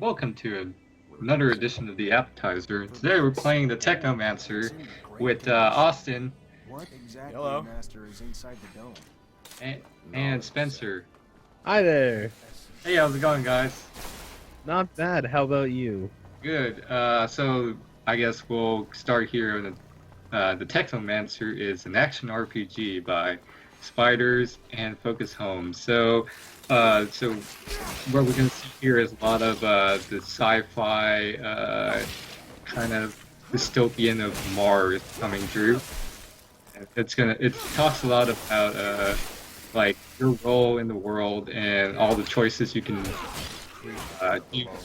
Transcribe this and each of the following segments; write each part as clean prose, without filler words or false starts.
welcome to another edition of the Appitizer. Today we're playing the Technomancer with Austin What exactly, Hello. Master, is inside the dome? and Spencer. Hi there. Hey, how's it going, guys? Not bad. How about you? Good. So I guess we'll start here. The Technomancer is an action RPG by Spiders and Focus Home. So what we're gonna see here is a lot of the sci-fi kind of dystopian of Mars coming through. It talks a lot about like your role in the world and all the choices you can do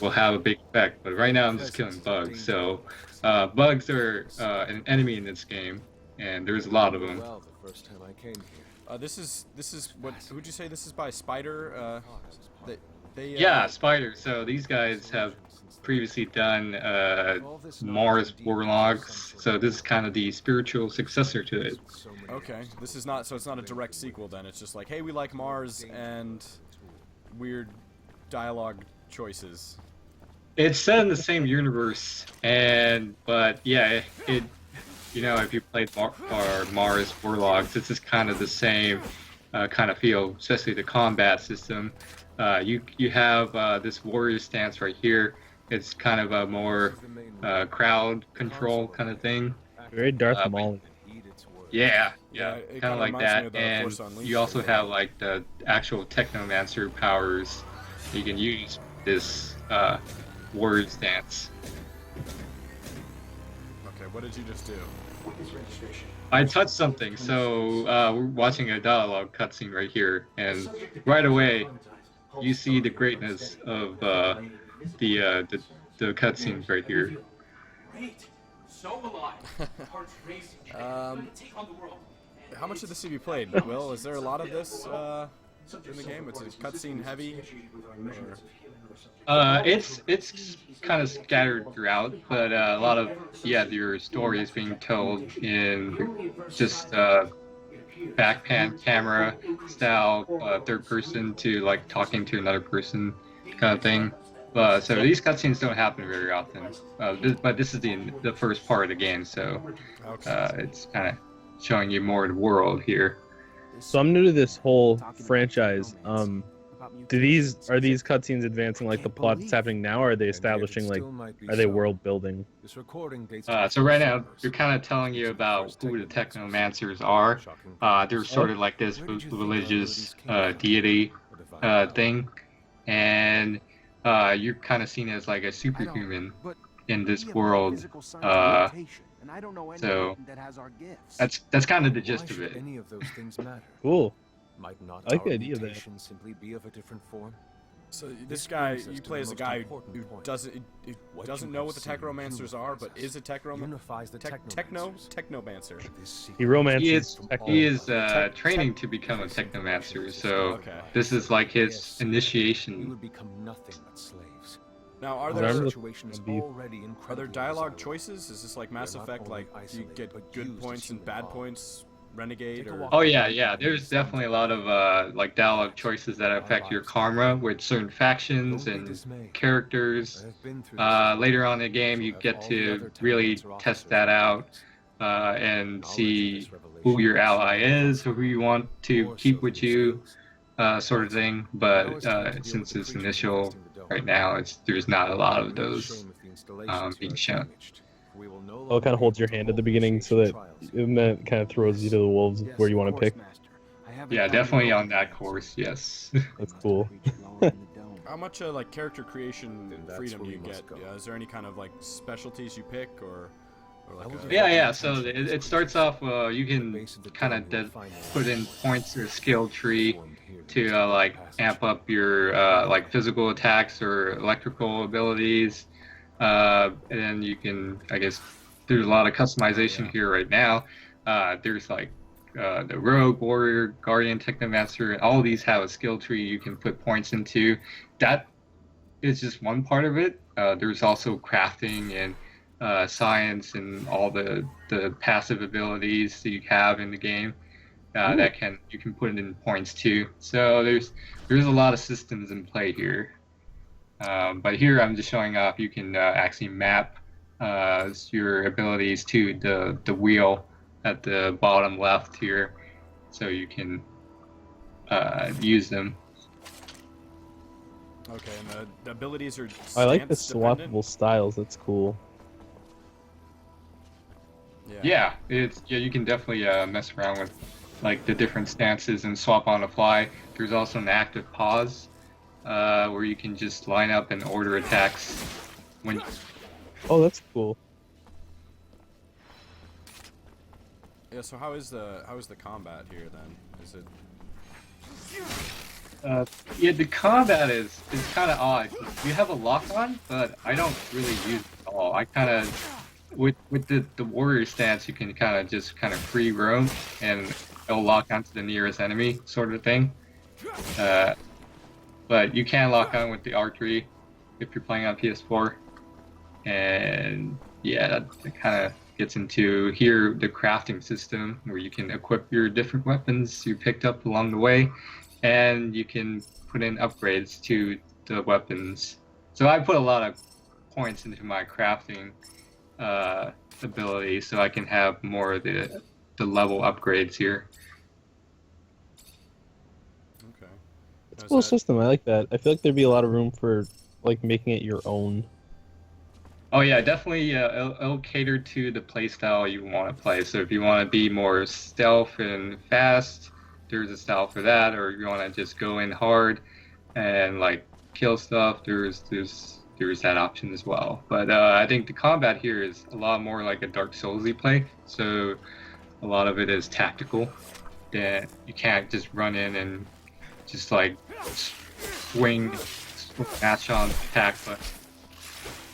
will have a big effect. But right now I'm just killing bugs. So bugs are an enemy in this game, and there's a lot of them. Well, the first time I came here. This is what would you say this is by Spider? They Yeah, spiders. So these guys have previously done Mars Warlocks. So this is kind of the spiritual successor to it. Okay, this is not, so it's not a direct sequel then. It's just like, hey, we like Mars and weird dialogue choices. It's set in the same universe, but yeah, if you played Mars Warlocks, this is kind of the same kind of feel, especially the combat system. You have this warrior stance right here. It's kind of a more crowd control kind of thing. Very Darth Maul. Yeah, it kind of like reminds me that. of the And Force Unleashed you also a little have like the actual Technomancer powers you can use this warrior stance. Okay, what did you just do? I touched something, so we're watching a dialogue cutscene right here, and right away you see the greatness of the cutscenes right here. How much of this have you played, Will? Is there a lot of this in the game? It's cutscene heavy. It's kind of scattered throughout, but a lot of your story is being told in just back pan camera style, third person to like talking to another person kind of thing. So these cutscenes don't happen very often. But this is the first part of the game, so it's kind of showing you more of the world here. So I'm new to this whole franchise. Are these cutscenes advancing like the plot that's happening now, or are they establishing are they world building? So right now they're kind of telling you about who the Technomancers are. They're sort of like this religious deity thing, and you're kind of seen as like a superhuman in this world. So that's kind of the gist of it. Cool. Might not I like the our idea of that. mutation simply be of a different form? So this guy, you play as a guy who doesn't know what the Technomancers are, but is a Technomancer. He romances. He is training to become a Technomancer, so this is like his We initiation. would become nothing but slaves. Now, are Our there situation is be- already incredibly dialogue bizarre. choices? Is this like Mass They're not Effect, only like you isolated, get but good used points as and human bad pawns. points? Renegade Take a or walk. Oh yeah. There's definitely a lot of like dialogue choices that affect your karma with certain factions Don't be and dismayed. characters. I have been through this. Later on in the game, you get to really test that out and see who your ally is or who you want to keep with you, sort of thing. But since it's initial right now, there's not a lot of those being shown. Oh, it kind of holds your hand at the beginning so that it kind of throws you to the wolves where you want to pick. Yeah, definitely on that course. Yes. That's cool. how much like character creation that's freedom do where you we must get? go. Is there any kind of like specialties you pick or like Yeah. So it starts off. You can kind of put in points or skill tree to like amp up your like physical attacks or electrical abilities, and then you can, I guess, there's a lot of customization here right now. There's like the rogue, warrior, guardian, technomancer, and all of these have a skill tree you can put points into. That is just one part of it. There's also crafting and science and all the passive abilities that you have in the game that you can put in points too. So there's a lot of systems in play here. But here I'm just showing off you can actually map your abilities to the wheel at the bottom left here, so you can use them. Okay, and the abilities are I like the stance dependent? swappable styles. That's cool. Yeah, you can definitely mess around with like the different stances and swap on the fly. There's also an active pause where you can just line up and order attacks when. Oh, that's cool. Yeah. So how is the combat here then? Is it? Yeah, the combat is kind of odd. You have a lock on, but I don't really use it at all. I kind of with the warrior stance, you can kind of free roam and it'll lock onto the nearest enemy sort of thing. But you can lock on with the archery if you're playing on PS4. And yeah, that kind of gets into here the crafting system where you can equip your different weapons you picked up along the way, and you can put in upgrades to the weapons. So I put a lot of points into my crafting ability, so I can have more of the level upgrades here. Okay. It's a Is cool that- system. I like that. I feel like there'd be a lot of room for like making it your own. Oh yeah, definitely. It'll cater to the playstyle you want to play. So if you want to be more stealth and fast, there's a style for that. Or if you want to just go in hard and like kill stuff, there's that option as well. But I think the combat here is a lot more like a Dark Soulsy play. So a lot of it is tactical. That you can't just run in and just like swing, match on attack, but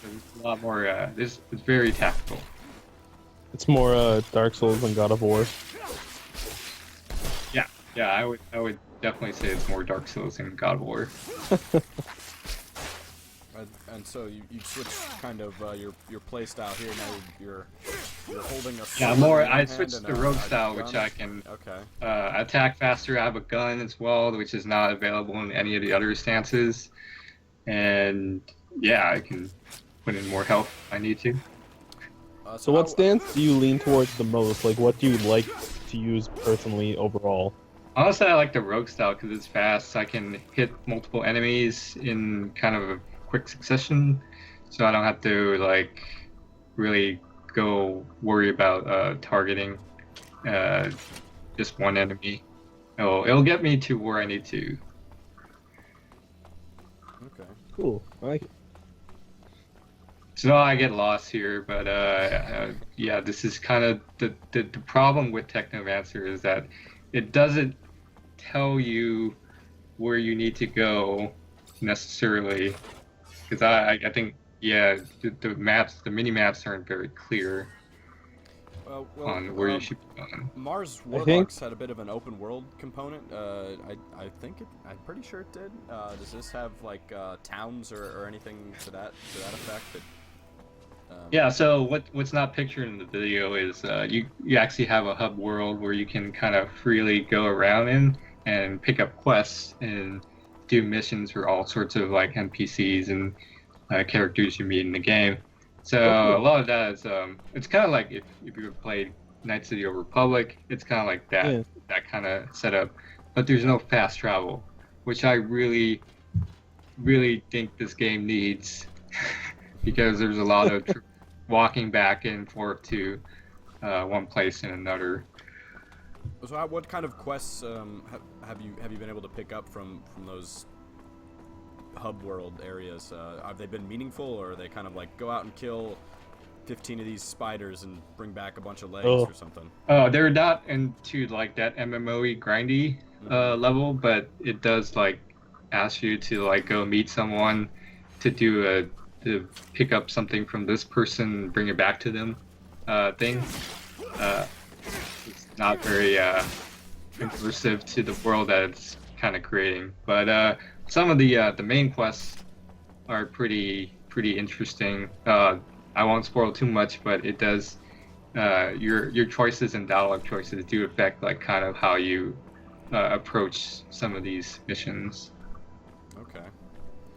there's a lot more. It's very tactical. It's more Dark Souls than God of War. Yeah, I would definitely say it's more Dark Souls than God of War. And so you switch kind of your play style here. Now you're holding a Yeah, sword more. in one I hand switched and to a rogue style, gun. which I can Okay. attack faster. I have a gun as well, which is not available in any of the other stances. And yeah, I can put in more health if I need to. So what stance do you lean towards the most? Like, what do you like to use personally overall? Honestly, I like the rogue style because it's fast. I can hit multiple enemies in kind of a quick succession, so I don't have to like really go worry about targeting just one enemy. It'll get me to where I need to. Okay. Cool. I like it. So I get lost here, but yeah, this is kind of the problem with Technomancer is that it doesn't tell you where you need to go necessarily, because I think yeah the mini maps aren't very clear on where you should be going. Mars I think- Warlocks had a bit of an open world component. I think I'm pretty sure it did. Does this have like towns or anything to that effect? Yeah, so what's not pictured in the video is you actually have a hub world where you can kind of freely go around in and pick up quests and do missions for all sorts of like NPCs and characters you meet in the game. So a lot of that is it's kind of like if you played Knights of the Old Republic, it's kind of like that Yeah. that kind of setup, but there's no fast travel, which I really think this game needs because there's a lot of walking back and forth to one place and another. So what kind of quests have you been able to pick up from those hub world areas? Have they been meaningful, or are they kind of like go out and kill 15 of these spiders and bring back a bunch of legs or something? They're not into like that MMO-y grindy level, but it does like ask you to like go meet someone to do to pick up something from this person and bring it back to them thing. It's not very immersive to the world that it's kind of creating, but some of the main quests are pretty interesting. I won't spoil too much, but it does your choices and dialogue choices do affect like kind of how you approach some of these missions. Okay.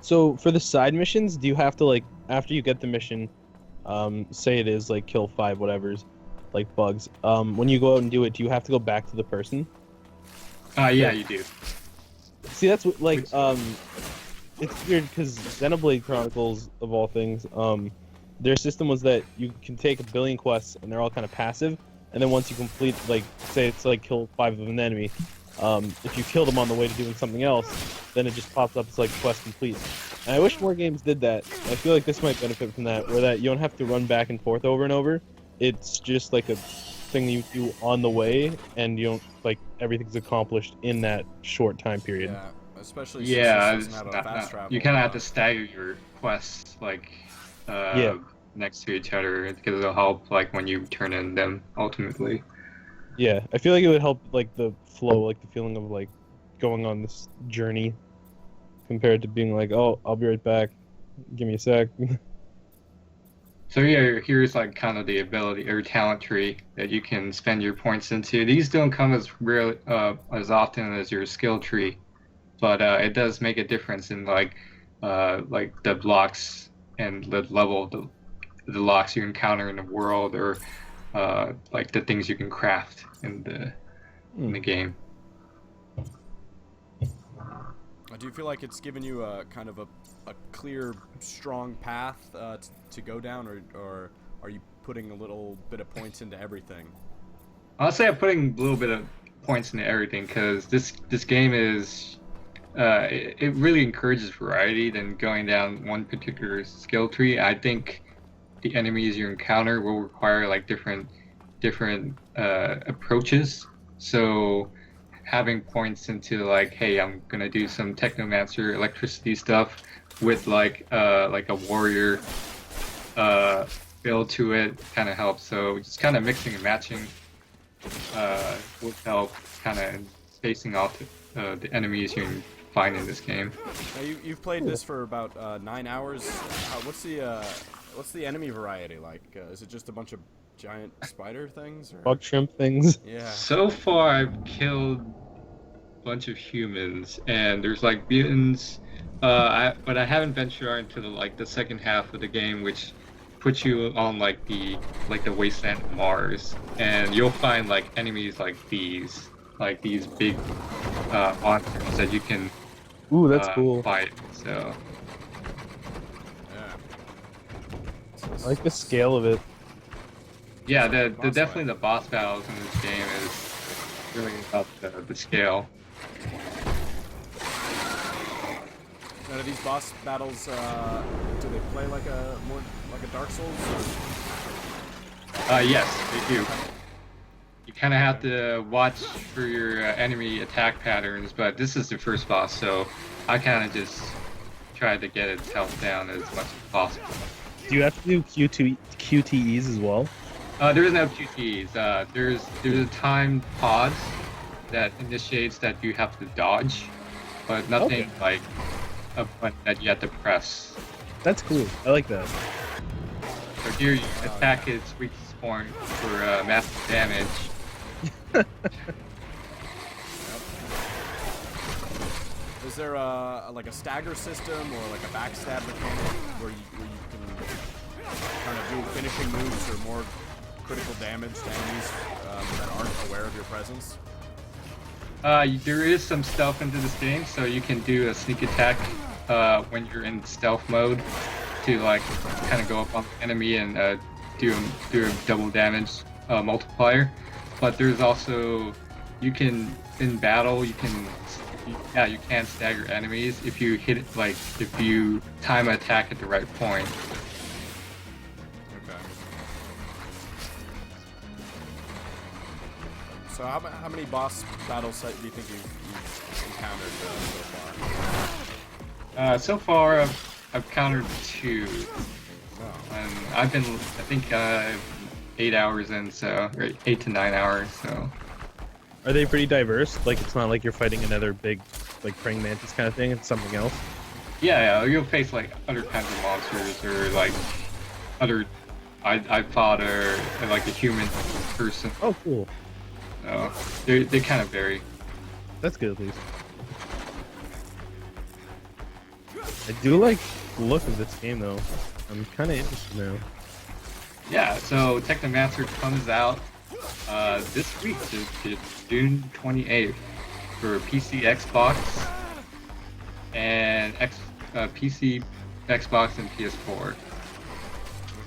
So for the side missions, do you have to like after you get the mission, say it is like kill 5 whatever's, like bugs. When you go out and do it, do you have to go back to the person? Yeah, you do. See, that's what like Which- it's weird because Xenoblade Chronicles of all things, their system was that you can take 1 billion quests and they're all kind of passive, and then once you complete like say it's like kill 5 of an enemy, if you kill them on the way to doing something else, then it just pops up as like quest complete. And I wish more games did that. I feel like this might benefit from that, where that you don't have to run back and forth over and over. It's just like a thing you do on the way, and you don't like everything's accomplished in that short time period. Yeah, especially Yeah, since it's this doesn't have not, a fast travel. you kind of have to stagger your quests like Yeah. next to each other because it'll help like when you turn in them ultimately. Yeah, I feel like it would help like the flow, like the feeling of like going on this journey, compared to being like, oh, I'll be right back, give me a sec. So yeah, here's like kind of the ability or talent tree that you can spend your points into. These don't come as rarely as often as your skill tree, but it does make a difference in like the blocks and the level of the locks you encounter in the world, or like the things you can craft in the game. Do you feel like it's given you a kind of a clear, strong path to go down, or are you putting a little bit of points into everything? Honestly, I'm putting a little bit of points into everything because this game is it really encourages variety than going down one particular skill tree. I think the enemies you encounter will require like different approaches. So having points into like, hey, I'm gonna do some Technomancer electricity stuff with like a warrior build to it kind of helps. So just kind of mixing and matching will help kind of spacing off the enemies you can find in this game. Now you've played this for about 9 hours. What's the enemy variety like? Is it just a bunch of giant spider things? Or? Bug shrimp things. Yeah. So far, I've killed a bunch of humans, and there's like mutants. But I haven't ventured on into the second half of the game, which puts you on like the wasteland of Mars, and you'll find like enemies like these big monsters that you can Ooh, that's cool. fight. So Yeah. I like the scale of it. yeah, the Boss definitely fight. the boss battles in this game is really about the scale. Now, do these boss battles do they play like a Dark Souls? Yes, they do. You kind of have to watch for your enemy attack patterns, but this is the first boss, so I kind of just tried to get its health down as much as possible. Do you have to do QTEs as well? There is no QTEs. There's a timed pause that initiates that you have to dodge, but nothing Okay. like a button that you have to press. That's cool. I like that. So here you attack its weak point for massive damage. Is there like a stagger system or like a backstab mechanic where you can kind of do finishing moves or more critical damage to enemies that aren't aware of your presence? There is some stealth into this game, so you can do a sneak attack when you're in stealth mode to like kind of go up on the enemy and do a double damage multiplier. But there's also in battle you can stagger enemies if you hit it if you time an attack at the right point. Okay. So how many boss battles do you think you've encountered so far? So far I've countered 2. Oh. And I've been, I think, 8 hours in, so or 8 to 9 hours. So Are they pretty diverse? Like it's not like you're fighting another big, like praying mantis kind of thing. It's something else. yeah, you'll face like other kinds of monsters or like other. I fought like a human person. Oh, cool. So they kind of vary. That's good at least. I do like the look of this game though. I'm kind of interested now. Yeah, so Technomancer comes out this week, June 28th, for PC, Xbox, and PC, Xbox, and PS4.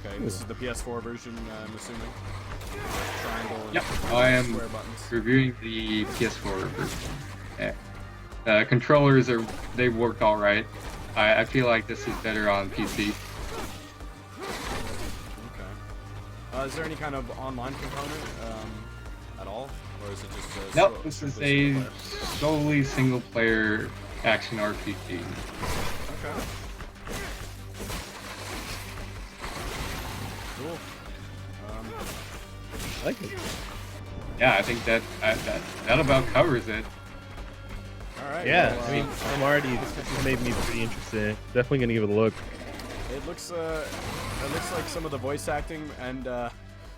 Okay, this is the PS4 version, I'm assuming. Triangle and Yep, I am square buttons. reviewing the PS4 version. Yeah. Controllers they work all right. I feel like this is better on PC. Okay. Is there any kind of online component at all, or is it just? Nope, this is a solely single-player action RPG. Okay. Cool. I like it. Yeah, I think that about covers it. All right. Yeah, well, I mean, I'm already. This has made me pretty interested. Definitely gonna give it a look. it looks like some of the voice acting and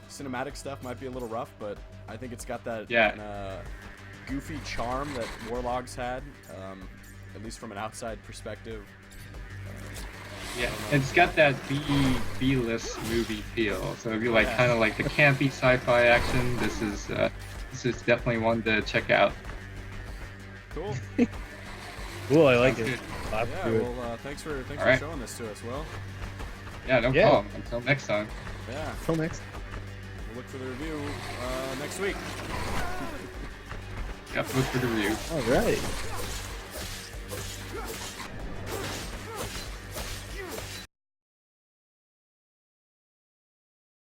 cinematic stuff might be a little rough, but I think it's got that goofy charm that Warlogs had, at least from an outside perspective. Yeah, it's got that B-list movie feel. So if you like kind of like the campy sci-fi action, this is definitely one to check out. Cool. Cool, I like Sounds it. good. I'll have Yeah. to do it. Well, thanks for All right. showing this to us, Will. Yeah, no Yeah. problem. Until next time. Yeah. Till next. We'll look for the review next week. Yep, look for the review. All right.